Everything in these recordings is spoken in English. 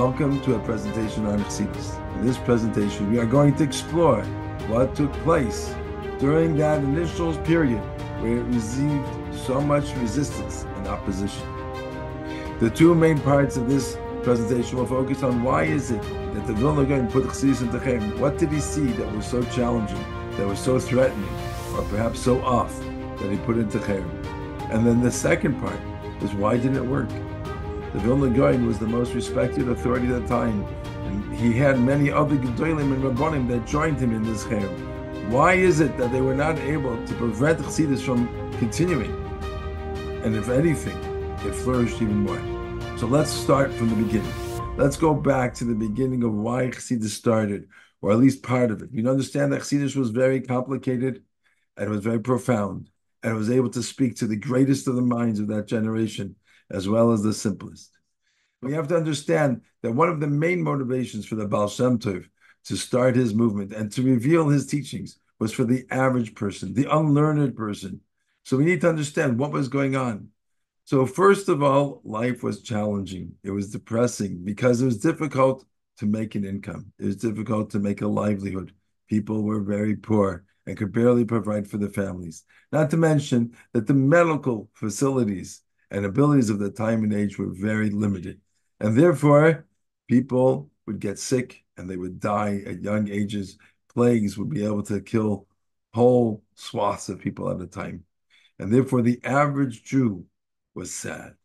Welcome to a presentation on Chassidus. In this presentation, we are going to explore what took place during that initial period where it received so much resistance and opposition. The two main parts of this presentation will focus on why is it that the Vilna Gaon put Chassidus into Cherem. What did he see that was so challenging, that was so threatening, or perhaps so off that he put into Cherem? And then the second part is why didn't it work? The Vilna Gaon was the most respected authority at the time, and he had many other Gedolim and Rabbanim that joined him in this Cherem. Why is it that they were not able to prevent Chassidus from continuing? And if anything, it flourished even more. So let's start from the beginning. Let's go back to the beginning of why Chassidus started, or at least part of it. You understand that Chassidus was very complicated, and it was very profound, and it was able to speak to the greatest of the minds of that generation, as well as the simplest. We have to understand that one of the main motivations for the Baal Shem Tov to start his movement and to reveal his teachings was for the average person, the unlearned person. So we need to understand what was going on. So first of all, life was challenging. It was depressing because it was difficult to make an income. It was difficult to make a livelihood. People were very poor and could barely provide for their families. Not to mention that the medical facilities and abilities of the time and age were very limited. And therefore, people would get sick and they would die at young ages. Plagues would be able to kill whole swaths of people at a time. And therefore, the average Jew was sad.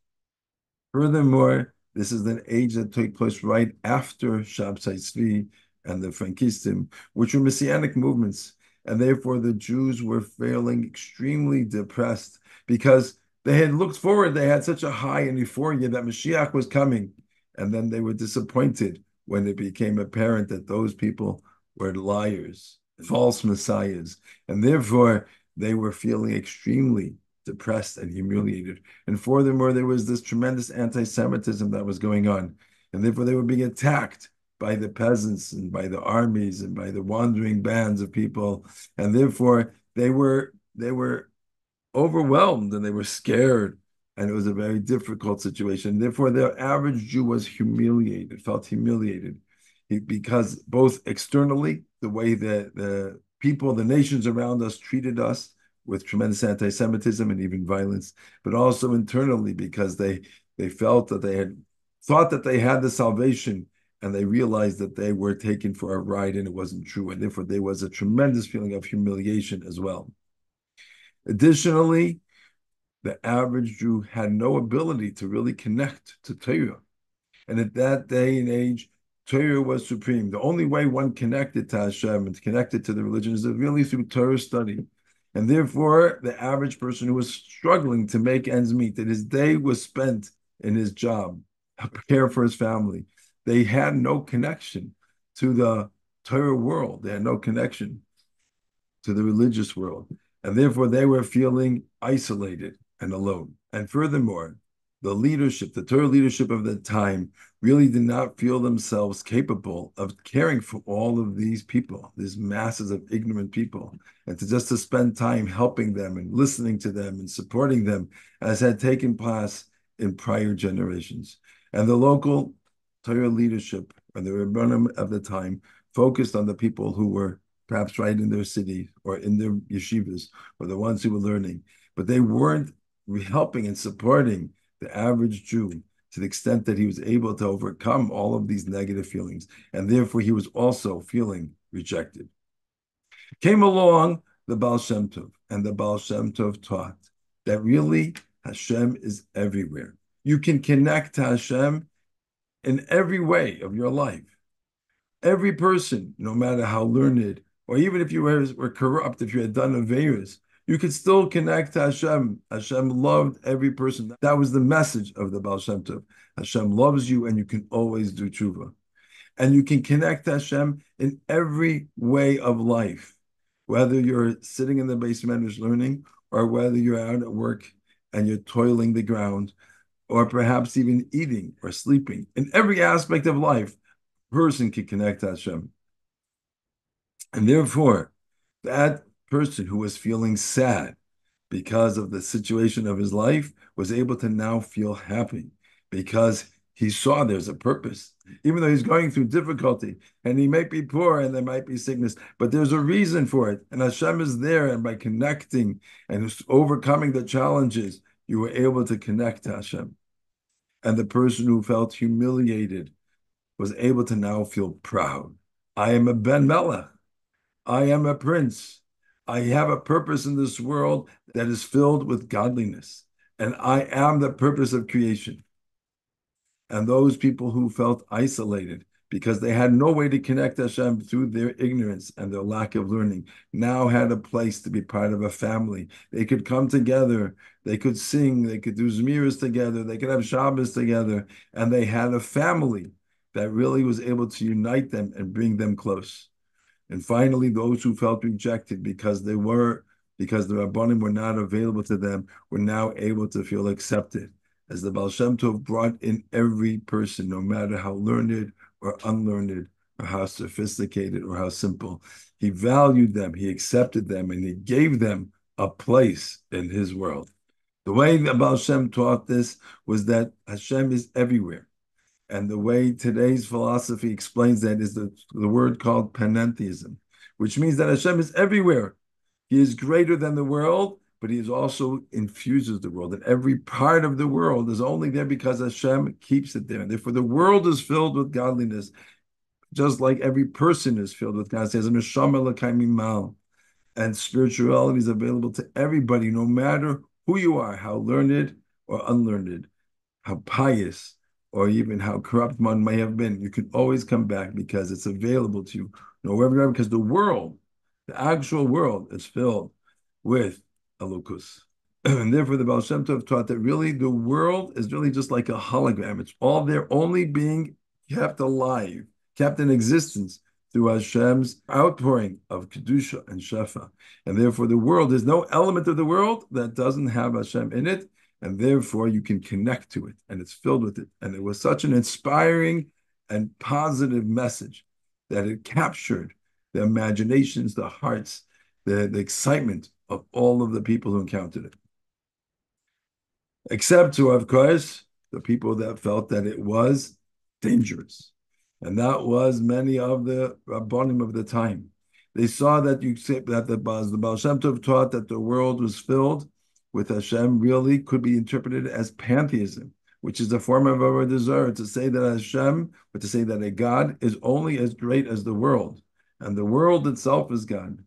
Furthermore, this is an age that took place right after Shabtai Tzvi and the Frankistim, which were Messianic movements. And therefore, the Jews were feeling extremely depressed because they had looked forward. They had such a high and euphoria that Mashiach was coming. And then they were disappointed when it became apparent that those people were liars, false messiahs. And therefore, they were feeling extremely depressed and humiliated. And furthermore, there was this tremendous anti-Semitism that was going on. And therefore, they were being attacked by the peasants and by the armies and by the wandering bands of people. And therefore, they were overwhelmed and they were scared, and it was a very difficult situation. Therefore, the average Jew was humiliated, felt humiliated, because both externally, the way that the people, the nations around us treated us with tremendous anti-Semitism and even violence, but also internally because they felt that they had thought that they had the salvation, and they realized that they were taken for a ride and it wasn't true. And therefore, there was a tremendous feeling of humiliation as well. Additionally, the average Jew had no ability to really connect to Torah. And at that day and age, Torah was supreme. The only way one connected to Hashem and connected to the religion is really through Torah study. And therefore, the average person who was struggling to make ends meet, that his day was spent in his job, care for his family, they had no connection to the Torah world. They had no connection to the religious world. And therefore, they were feeling isolated and alone. And furthermore, the leadership, the Torah leadership of the time, really did not feel themselves capable of caring for all of these people, these masses of ignorant people, and to spend time helping them and listening to them and supporting them, as had taken place in prior generations. And the local Torah leadership and the Rabbanim of the time focused on the people who were perhaps right in their city or in their yeshivas, or the ones who were learning, but they weren't helping and supporting the average Jew to the extent that he was able to overcome all of these negative feelings, and therefore he was also feeling rejected. Came along the Baal Shem Tov, and the Baal Shem Tov taught that really Hashem is everywhere. You can connect to Hashem in every way of your life. Every person, no matter how learned, or even if you were corrupt, if you had done aveiros, you could still connect to Hashem. Hashem loved every person. That was the message of the Baal Shem Tov. Hashem loves you, and you can always do tshuva. And you can connect to Hashem in every way of life, whether you're sitting in the basement learning, or whether you're out at work and you're toiling the ground, or perhaps even eating or sleeping. In every aspect of life, a person can connect to Hashem. And therefore, that person who was feeling sad because of the situation of his life was able to now feel happy, because He saw there's a purpose, even though he's going through difficulty, and he might be poor and there might be sickness, but there's a reason for it. And Hashem is there, and by connecting and overcoming the challenges, you were able to connect to Hashem. And the person who felt humiliated was able to now feel proud. I am a Ben Melech. I am a prince. I have a purpose in this world that is filled with godliness, and I am the purpose of creation. And those people who felt isolated because they had no way to connect Hashem through their ignorance and their lack of learning now had a place to be part of a family. They could come together, they could sing, they could do Zmiras together, they could have Shabbos together, and they had a family that really was able to unite them and bring them close. And finally, those who felt rejected because the Rabbanim were not available to them were now able to feel accepted, as the Baal Shem Tov brought in every person, no matter how learned or unlearned, or how sophisticated or how simple. He valued them, he accepted them, and he gave them a place in his world. The way the Baal Shem taught this was that Hashem is everywhere. And the way today's philosophy explains that is the word called panentheism, which means that Hashem is everywhere. He is greater than the world, but he is also infuses the world. And every part of the world is only there because Hashem keeps it there. And therefore, the world is filled with godliness, just like every person is filled with God. It says, and spirituality is available to everybody, no matter who you are, how learned or unlearned, how pious, or even how corrupt one may have been. You can always come back because it's available to you, wherever you are, because the world, the actual world, is filled with Elokus. And therefore, the Baal Shem Tov taught that really the world is really just like a hologram. It's all there, only being kept alive, kept in existence through Hashem's outpouring of Kedusha and Shefa. And therefore, the world, there's no element of the world that doesn't have Hashem in it. And therefore, you can connect to it, and it's filled with it. And it was such an inspiring and positive message that it captured the imaginations, the hearts, the excitement of all of the people who encountered it. Except to, of course, the people that felt that it was dangerous. And that was many of the Rabbanim of the time. They saw that the Baal Shem Tov taught that the world was filled with Hashem really could be interpreted as pantheism, which is a form of our desire to say that Hashem, or to say that a God is only as great as the world, and the world itself is God.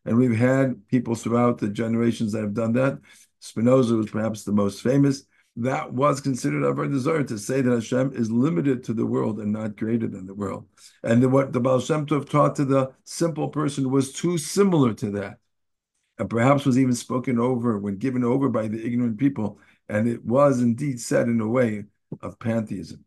And we've had people throughout the generations that have done that. Spinoza was perhaps the most famous. That was considered our desire to say that Hashem is limited to the world and not greater than the world. And what the Baal Shem Tov taught to the simple person was too similar to that, and perhaps was even spoken over when given over by the ignorant people, and it was indeed said in a way of pantheism.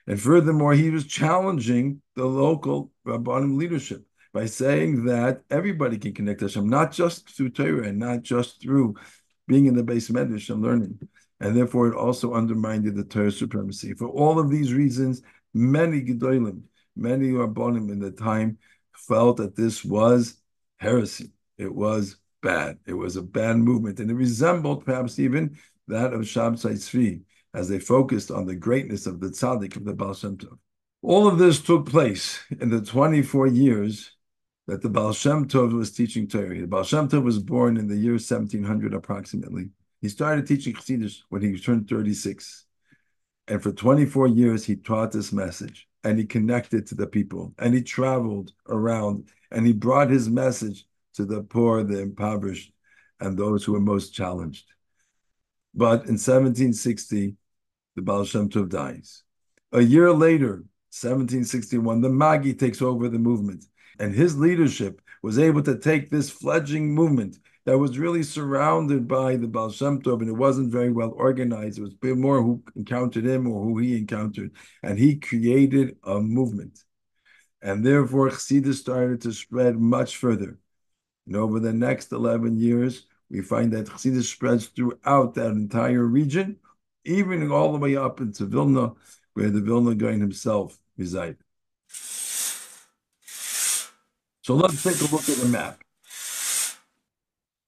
And furthermore, he was challenging the local Rabbanim leadership by saying that everybody can connect to Hashem, not just through Torah and not just through being in the Beis Medrash and learning. And therefore, it also undermined the Torah supremacy. For all of these reasons, many Gedolim, many Rabbanim in the time felt that this was heresy. It was bad. It was a bad movement, and it resembled perhaps even that of Shabtai Tzvi, as they focused on the greatness of the tzaddik of the Baal Shem Tov. All of this took place in the 24 years that the Baal Shem Tov was teaching Torah. The Baal Shem Tov was born in the year 1700 approximately. He started teaching Chassidus when he turned 36. And for 24 years, he taught this message, and he connected to the people, and he traveled around, and he brought his message to the poor, the impoverished, and those who were most challenged. But in 1760, the Baal Shem Tov dies. A year later, 1761, the Magi takes over the movement, and his leadership was able to take this fledgling movement that was really surrounded by the Baal Shem Tov, and it wasn't very well organized. It was more who encountered him or who he encountered, and he created a movement. And therefore, Chassidus started to spread much further. And over the next 11 years, we find that Chassidus spreads throughout that entire region, even all the way up into Vilna, where the Vilna Gaon himself resided. So let's take a look at the map.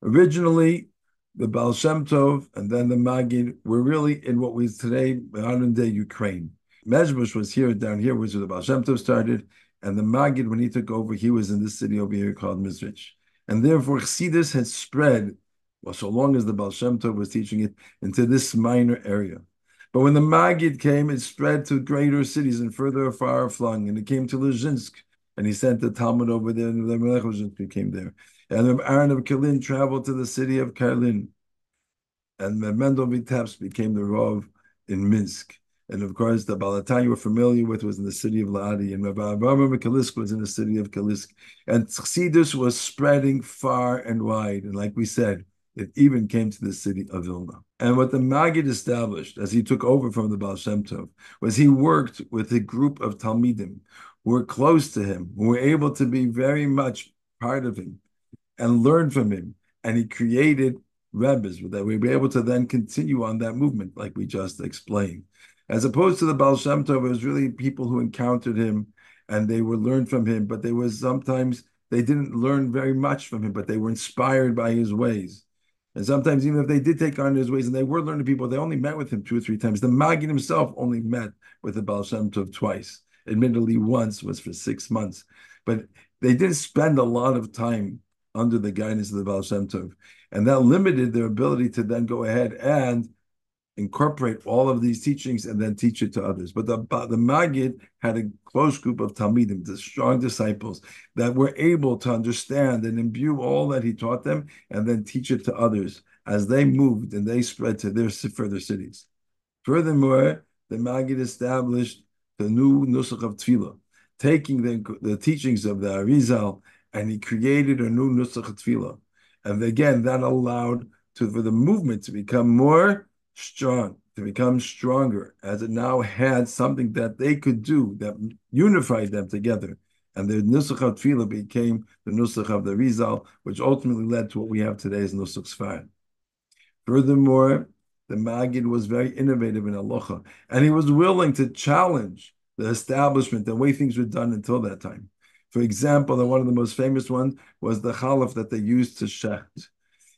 Originally, the Baal Shem Tov and then the Magid were really in what we today, modern day Ukraine. Mezbush was here down here, which is where the Baal Shem Tov started, and the Maggid, when he took over, he was in this city over here called Mizrich. And therefore, Chassidus had spread, well, so long as the Baal Shem Tov was teaching it, into this minor area. But when the Maggid came, it spread to greater cities and further far flung, and it came to Lezhinsk, and he sent the Talmud over there, and the Melech Lezhinsk came there. And the Aaron of Kalin traveled to the city of Karlin, and Mendel Vitebsk became the Rav in Minsk. And of course, the Balatani you were familiar with was in the city of Ladi, and Rabbi Avraham Kalisk was in the city of Kalisk. And Chassidus was spreading far and wide. And like we said, it even came to the city of Vilna. And what the Maggid established as he took over from the Baal Shem Tov was he worked with a group of Talmidim who were close to him, who were able to be very much part of him and learn from him. And he created Rebbes that we were able to then continue on that movement, like we just explained. As opposed to the Baal Shem Tov, it was really people who encountered him and they were learned from him, but they was sometimes they didn't learn very much from him, but they were inspired by his ways. And sometimes even if they did take on his ways and they were learning people, they only met with him 2 or 3 times. The Maggid himself only met with the Baal Shem Tov twice. Admittedly, once was for 6 months, but they didn't spend a lot of time under the guidance of the Baal Shem Tov. And that limited their ability to then go ahead and incorporate all of these teachings and then teach it to others. But the Maggid had a close group of Talmidim, the strong disciples, that were able to understand and imbue all that he taught them and then teach it to others as they moved and they spread to their further cities. Furthermore, the Maggid established the new Nusach of Tefillah, taking the teachings of the Arizal, and he created a new Nusach of Tefillah. And again, that allowed for the movement to become more strong, to become stronger, as it now had something that they could do that unified them together. And the Nusach of Tefillah became the Nusach of the Rizal, which ultimately led to what we have today as Nusach Sfard. Furthermore, the Maggid was very innovative in halacha, and he was willing to challenge the establishment, the way things were done until that time. For example, one of the most famous ones was the chalaf that they used to shecht.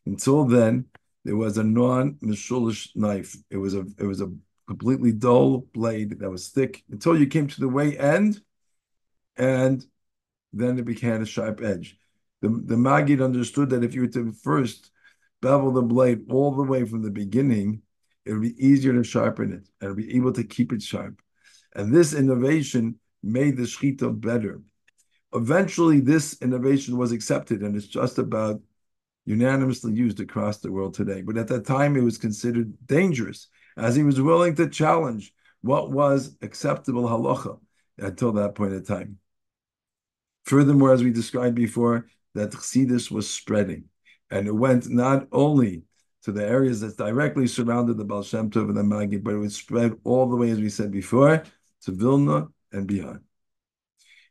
Until then, there was a non-mishulish knife. It was a completely dull blade that was thick until you came to the way end, and then it became a sharp edge. The Maggid understood that if you were to first bevel the blade all the way from the beginning, it would be easier to sharpen it and be able to keep it sharp. And this innovation made the shechita better. Eventually, this innovation was accepted, and it's just about unanimously used across the world today. But at that time, it was considered dangerous, as he was willing to challenge what was acceptable halacha until that point in time. Furthermore, as we described before, that Chassidus was spreading, and it went not only to the areas that directly surrounded the Baal Shem Tov and the Maggid, but it would spread all the way, as we said before, to Vilna and beyond.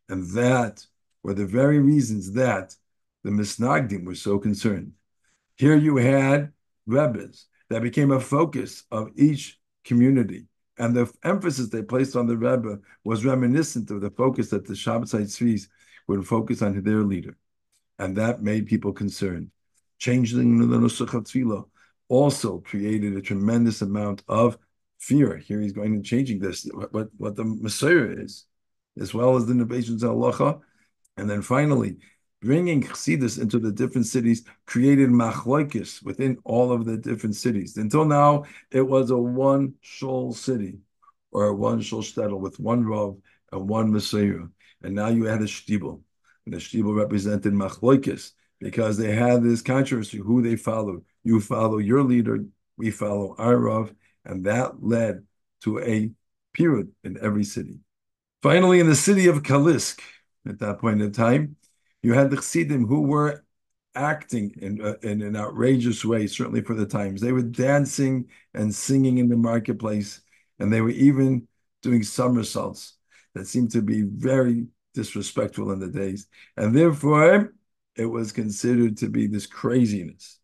And that were the very reasons that the Misnagdim were so concerned. Here you had Rebbes that became a focus of each community. And the emphasis they placed on the Rebbe was reminiscent of the focus that the Shabbatai Tzvis would focus on their leader. And that made people concerned. Changing the Nusach of Tefillah also created a tremendous amount of fear. Here he's going and changing this, what the Messiah is, as well as the innovations of halacha. And then finally, bringing Chassidus into the different cities created machloikis within all of the different cities. Until now, it was a one shul city or a one shul shtetl with one Rav and one Messiah. And now you had a shtibel. And the shtibel represented machloikis because they had this controversy, who they followed. You follow your leader, we follow our Rav. And that led to a period in every city. Finally, in the city of Kalisk, at that point in time, you had the Chassidim who were acting in an outrageous way, certainly for the times. They were dancing and singing in the marketplace, and they were even doing somersaults that seemed to be very disrespectful in the days. And therefore, it was considered to be this craziness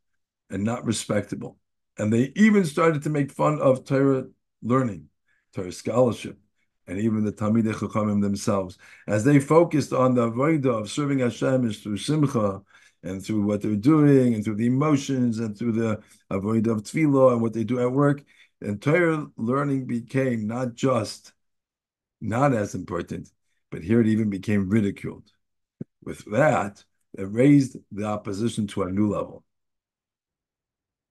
and not respectable. And they even started to make fun of Torah learning, Torah scholarship, and even the Talmidei Chachamim themselves, as they focused on the avodah of serving Hashem is through simcha, and through what they're doing, and through the emotions, and through the avodah of tefillah, and what they do at work. And Torah learning became not just not as important, but here it even became ridiculed. With that, it raised the opposition to a new level.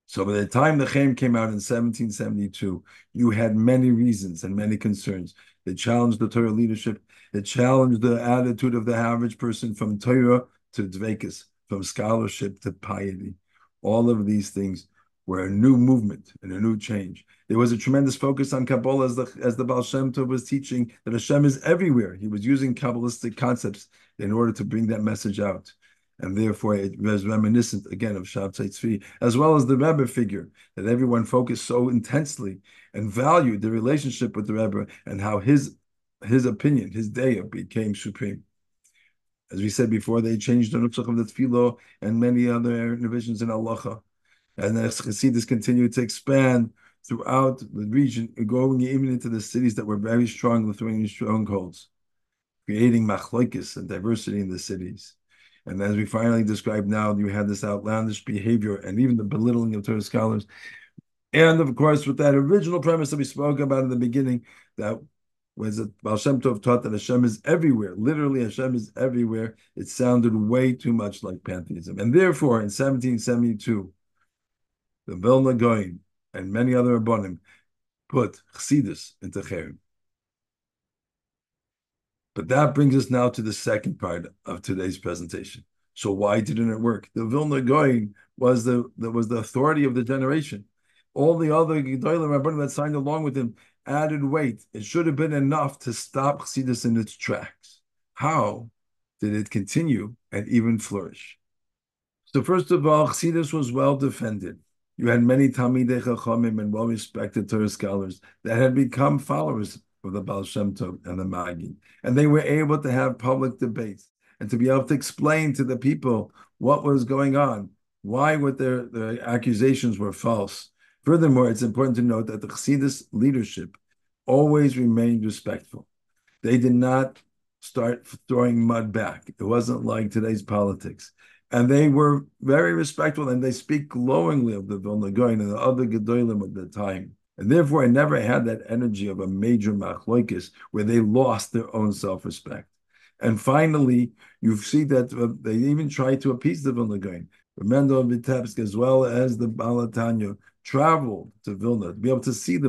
So by the time the Cherem came out in 1772, you had many reasons and many concerns. It challenged the Torah leadership. It challenged the attitude of the average person from Torah to Dveikus, from scholarship to piety. All of these things were a new movement and a new change. There was a tremendous focus on Kabbalah as the Baal Shem Tov was teaching that Hashem is everywhere. He was using Kabbalistic concepts in order to bring that message out. And therefore, it was reminiscent again of Shabtai Tzvi, as well as the Rebbe figure, that everyone focused so intensely and valued the relationship with the Rebbe and how his opinion, his day became supreme. As we said before, they changed the Nutzach of the Tefillah and many other divisions in Halacha. And as Chassidus continued to expand throughout the region, going even into the cities that were very strong Lithuanian strongholds, creating machlokes and diversity in the cities. And as we finally described now, you had this outlandish behavior and even the belittling of Torah scholars. And of course, with that original premise that we spoke about in the beginning, that was that Baal Shem Tov taught that Hashem is everywhere. Literally, Hashem is everywhere. It sounded way too much like pantheism. And therefore, in 1772, the Vilna Gaon and many other Rabbanim put Chassidus into Cherem. But that brings us now to the second part of today's presentation. So why didn't it work? The Vilna Gaon was the authority of the generation. All the other Gedolim Rabbanim that signed along with him added weight. It should have been enough to stop Chassidus in its tracks. How did it continue and even flourish? So first of all, Chassidus was well defended. You had many Talmidei Chachamim and well-respected Torah scholars that had become followers of the Baal Shem Tov and the Magi. And they were able to have public debates and to be able to explain to the people what was going on, why what their accusations were false. Furthermore, it's important to note that the Chassidus leadership always remained respectful. They did not start throwing mud back. It wasn't like today's politics. And they were very respectful, and they speak glowingly of the Vilna Gaon and the other Gedolim at the time. And therefore, I never had that energy of a major machlokes where they lost their own self-respect. And finally, you see that they even tried to appease the Vilna Gaon. Mendel and Vitebsk, as well as the Baal HaTanya, traveled to Vilna to be able to see the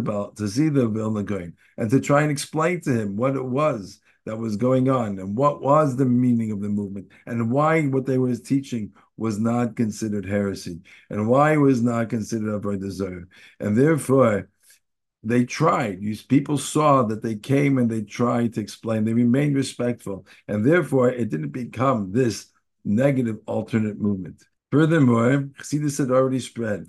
Vilna Gaon and to try and explain to him what it was that was going on and what was the meaning of the movement and why what they were teaching was not considered heresy and why it was not considered avodah zarah. And therefore, they tried. People saw that they came and they tried to explain. They remained respectful. And therefore, it didn't become this negative alternate movement. Furthermore, Chassidus had already spread.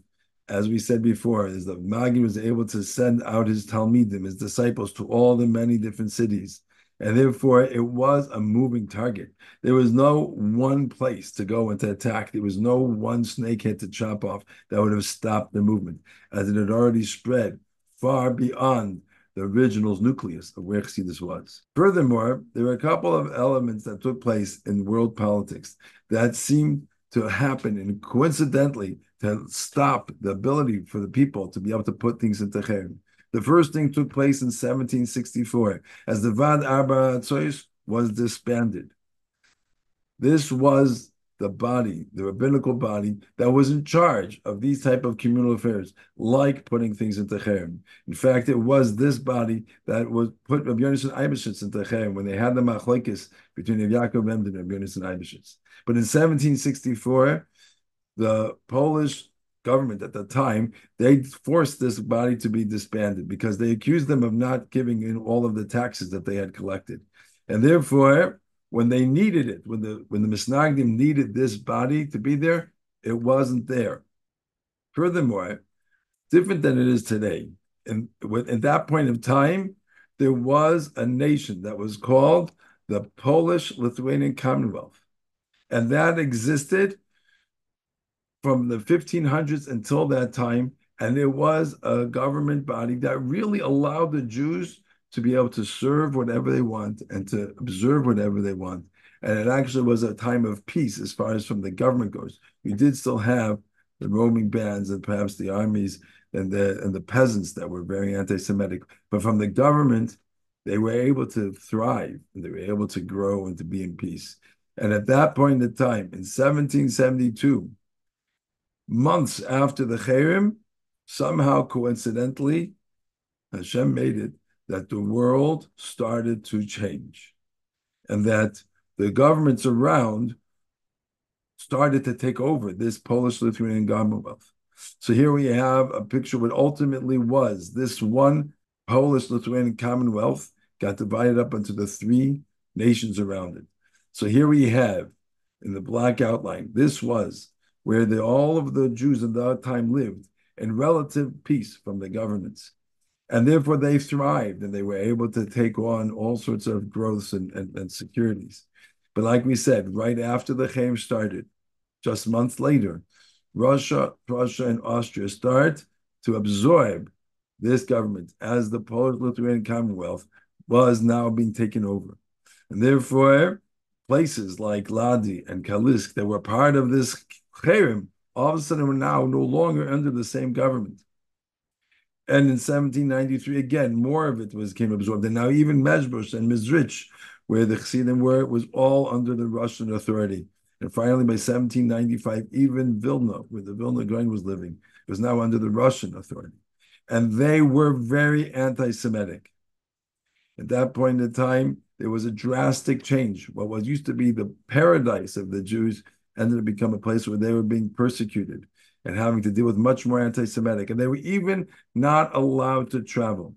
As we said before, is that Magi was able to send out his Talmidim, his disciples, to all the many different cities. And therefore, it was a moving target. There was no one place to go and to attack. There was no one snakehead to chop off that would have stopped the movement, as it had already spread far beyond the original's nucleus of where Chassidus was. Furthermore, there were a couple of elements that took place in world politics that seemed to happen and coincidentally to stop the ability for the people to be able to put things into Cherem. The first thing took place in 1764 as the Vad Arba Atzois was disbanded. This was the body, the rabbinical body, that was in charge of these type of communal affairs, like putting things into Cherem. In fact, it was this body that was put Rabbi Yonason Eibeshitz into Cherem when they had the machlokes between Rabbi Yaakov Emden and Rabbi Yonason Eibeshitz. But in 1764, the Polish government at the time, they forced this body to be disbanded because they accused them of not giving in all of the taxes that they had collected. And therefore, when they needed it, when the Misnagdim needed this body to be there, it wasn't there. Furthermore, different than it is today, and at that point of time, there was a nation that was called the Polish-Lithuanian Commonwealth. And that existed from the 1500s until that time. And there was a government body that really allowed the Jews to be able to serve whatever they want and to observe whatever they want. And it actually was a time of peace as far as from the government goes. You did still have the roaming bands and perhaps the armies and the peasants that were very anti-Semitic. But from the government, they were able to thrive and they were able to grow and to be in peace. And at that point in time, in 1772, months after the Cherem, somehow coincidentally, Hashem made it that the world started to change and that the governments around started to take over this Polish-Lithuanian Commonwealth. So here we have a picture of what ultimately was this one Polish-Lithuanian Commonwealth got divided up into the three nations around it. So here we have in the black outline, this was where all of the Jews in that time lived in relative peace from the governments. And therefore they thrived and they were able to take on all sorts of growths and securities. But like we said, right after the Cherem started, just months later, Russia, Prussia, and Austria start to absorb this government as the Polish-Lithuanian Commonwealth was now being taken over. And therefore, places like Ladi and Kalisk that were part of this Cherem, all of a sudden were now no longer under the same government. And in 1793, again, more of it came absorbed. And now even Mezhbush and Mizrich, where the Chassidim were, was all under the Russian authority. And finally, by 1795, even Vilna, where the Vilna Gaon was living, was now under the Russian authority. And they were very anti-Semitic. At that point in time, there was a drastic change. What used to be the paradise of the Jews ended up becoming a place where they were being persecuted and having to deal with much more anti-Semitic. And they were even not allowed to travel.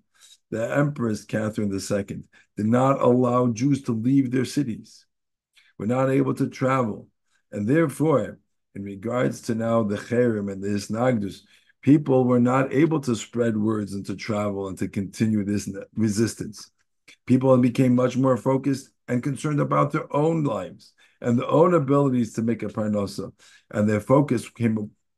The Empress Catherine II did not allow Jews to leave their cities. We're not able to travel. And therefore, in regards to now the Cherem and the Misnagdim, people were not able to spread words and to travel and to continue this resistance. People became much more focused and concerned about their own lives and their own abilities to make a parnasa. And their focus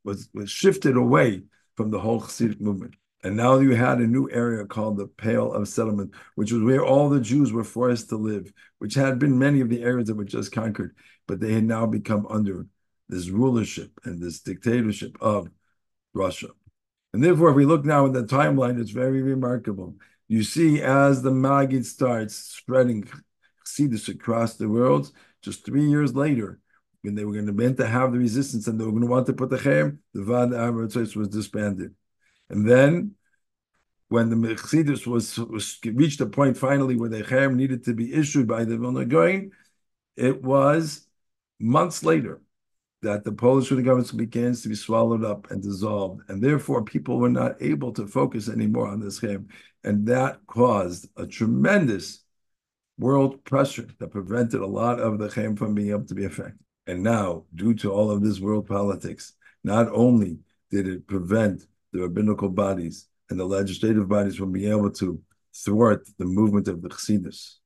was shifted away from the whole Chassidic movement. And now you had a new area called the Pale of Settlement, which was where all the Jews were forced to live, which had been many of the areas that were just conquered, but they had now become under this rulership and this dictatorship of Russia. And therefore, if we look now in the timeline, it's very remarkable. You see, as the Maggid starts spreading Chassidus across the world, just 3 years later, when they were going to begin to have the resistance and they were going to want to put the Cherem, the Vad Avrotz was disbanded. And then, when the Chassidus was reached a point finally where the Cherem needed to be issued by the Vilna Gaon, it was months later that the Polish government begins to be swallowed up and dissolved, and therefore people were not able to focus anymore on this Cherem, and that caused a tremendous world pressure that prevented a lot of the Cherem from being able to be effective. And now, due to all of this world politics, not only did it prevent the rabbinical bodies and the legislative bodies from being able to thwart the movement of the Chassidus,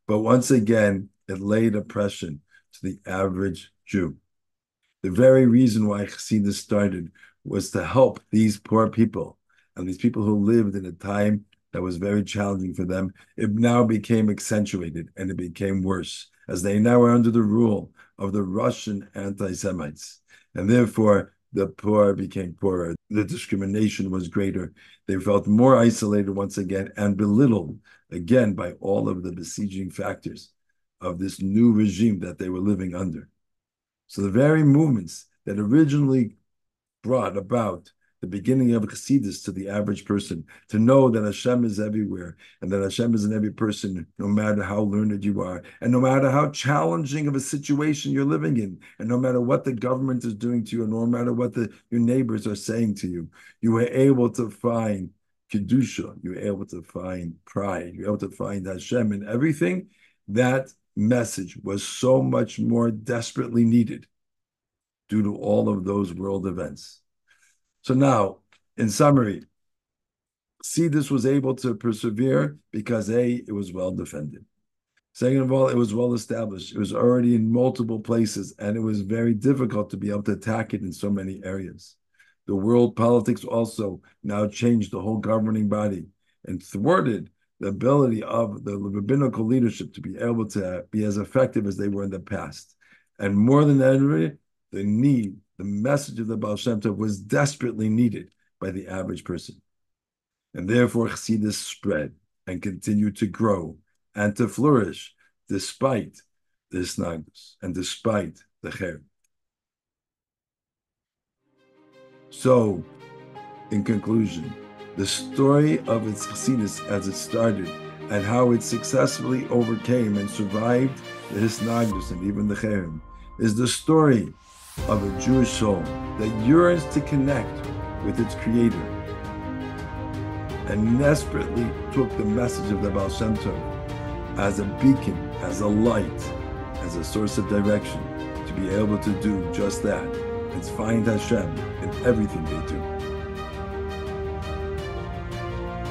but once again, it laid oppression to the average Jew. The very reason why Chassidus started was to help these poor people and these people who lived in a time that was very challenging for them. It now became accentuated and it became worse as they now are under the rule of the Russian anti-Semites. And therefore, the poor became poorer. The discrimination was greater. They felt more isolated once again and belittled again by all of the besieging factors of this new regime that they were living under. So the very movements that originally brought about the beginning of Chassidus to the average person, to know that Hashem is everywhere and that Hashem is in every person, no matter how learned you are, and no matter how challenging of a situation you're living in, and no matter what the government is doing to you, and no matter what your neighbors are saying to you, you were able to find Kedusha, you were able to find pride, you were able to find Hashem in everything. That message was so much more desperately needed due to all of those world events. So now, in summary, Chassidus was able to persevere because A, it was well defended. Second of all, it was well established. It was already in multiple places, and it was very difficult to be able to attack it in so many areas. The world politics also now changed the whole governing body and thwarted the ability of the rabbinical leadership to be able to be as effective as they were in the past. And more than ever, the message of the Baal Shem Tov was desperately needed by the average person. And therefore, Chassidus spread. and continue to grow and to flourish despite the Misnagdim and despite the Cherem. So, in conclusion, the story of its Chassidus as it started and how it successfully overcame and survived the Misnagdim and even the Cherem is the story of a Jewish soul that yearns to connect with its Creator and desperately took the message of the Baal Shem Tov as a beacon, as a light, as a source of direction to be able to do just that and find Hashem in everything they do.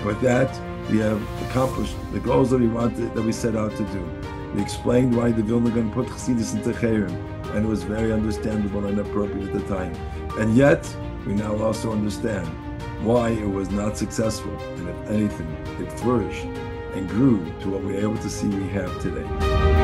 With that, we have accomplished the goals that we set out to do. We explained why the Vilna Gaon put Chassidus into Cherem, and it was very understandable and appropriate at the time. And yet, we now also understand why it was not successful, and if anything, it flourished and grew to what we're able to see we have today.